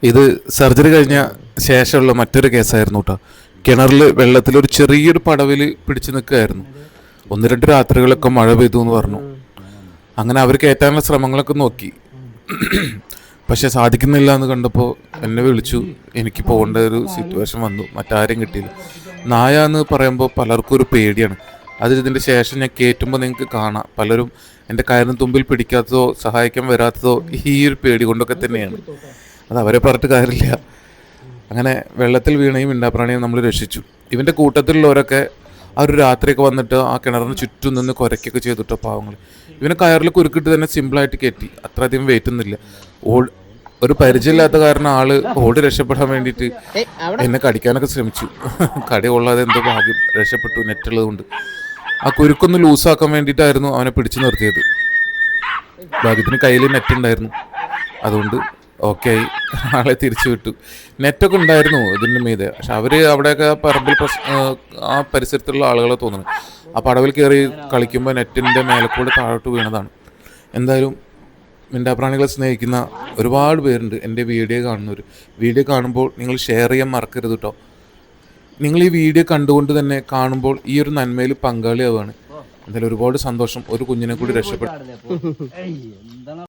ഇത് സർജറി കഴിഞ്ഞ ശേഷമുള്ള മറ്റൊരു കേസായിരുന്നു കേട്ടോ. കിണറിൽ വെള്ളത്തിൽ ഒരു ചെറിയൊരു പടവിൽ പിടിച്ചു നിൽക്കുകയായിരുന്നു. 1-2 രാത്രികളൊക്കെ മഴ പെയ്തു എന്ന് പറഞ്ഞു. അങ്ങനെ അവർ കയറ്റാനുള്ള ശ്രമങ്ങളൊക്കെ നോക്കി, പക്ഷെ സാധിക്കുന്നില്ല എന്ന് കണ്ടപ്പോൾ എന്നെ വിളിച്ചു. എനിക്ക് പോകേണ്ട ഒരു സിറ്റുവേഷൻ വന്നു, മറ്റാരും കിട്ടിയില്ല. നായ എന്ന് പറയുമ്പോൾ പലർക്കും ഒരു പേടിയാണ്. ഇതിൻ്റെ ശേഷം ഞാൻ കയറ്റുമ്പോൾ നിങ്ങൾക്ക് കാണാം, പലരും എൻ്റെ കയറിന് തുമ്പിൽ പിടിക്കാത്തതോ സഹായിക്കാൻ വരാത്തതോ ഈ ഒരു പേടി കൊണ്ടൊക്കെ തന്നെയാണ്. അത് അവരെ പറഞ്ഞിട്ട് കാര്യമില്ല. അങ്ങനെ വെള്ളത്തിൽ വീണയും മിണ്ടാപ്രാണിയും നമ്മൾ രക്ഷിച്ചു. ഇവൻ്റെ കൂട്ടത്തിലുള്ളവരൊക്കെ ആ ഒരു രാത്രിയൊക്കെ വന്നിട്ട് ആ കിണറിന് ചുറ്റും നിന്ന് കുരയ്ക്കൊക്കെ ചെയ്തിട്ടോ പാവങ്ങൾ. ഇവനെ കയറിൽ കുരുക്കിട്ട് തന്നെ സിമ്പിളായിട്ട് കയറ്റി. അത്ര അധികം വെയിറ്റ് ഒന്നുമില്ല. ഒരു പരിചയമില്ലാത്ത കാരണം ആള് ഓടി രക്ഷപ്പെടാൻ വേണ്ടിയിട്ട് എന്നെ കടിക്കാനൊക്കെ ശ്രമിച്ചു. കടി കൊള്ളാതെ എന്തോ ഭാഗ്യം രക്ഷപ്പെട്ടു, നെറ്റുള്ളത് കൊണ്ട്. ആ കുരുക്കൊന്ന് ലൂസാക്കാൻ വേണ്ടിയിട്ടായിരുന്നു അവനെ പിടിച്ചു നിർത്തിയത്. ഭാഗ്യത്തിന് കയ്യിൽ നെറ്റ് ഉണ്ടായിരുന്നു, അതുകൊണ്ട് ഓക്കെ ആയി. ആളെ തിരിച്ചു വിട്ടു. നെറ്റൊക്കെ ഉണ്ടായിരുന്നു ഇതിൻ്റെ മീതെ, പക്ഷെ അവർ അവിടെയൊക്കെ പറമ്പിൽ ആ പരിസരത്തുള്ള ആളുകളെ തോന്നുന്നു. ആ പടവിൽ കയറി കളിക്കുമ്പോൾ നെറ്റിൻ്റെ മേലക്കൂടെ താഴോട്ട് വീണതാണ്. എന്തായാലും മിണ്ടാപ്രാണികളെ സ്നേഹിക്കുന്ന ഒരുപാട് പേരുണ്ട് എൻ്റെ വീഡിയോ കാണുന്നവർ. വീഡിയോ കാണുമ്പോൾ നിങ്ങൾ ഷെയർ ചെയ്യാൻ മറക്കരുത് കേട്ടോ. നിങ്ങൾ ഈ വീഡിയോ കണ്ടുകൊണ്ട് തന്നെ കാണുമ്പോൾ ഈ ഒരു നന്മയിൽ പങ്കാളിയാവുകയാണ്. എന്തായാലും ഒരുപാട് സന്തോഷം. ഒരു കുഞ്ഞിനെ കൂടി രക്ഷപ്പെട്ടു.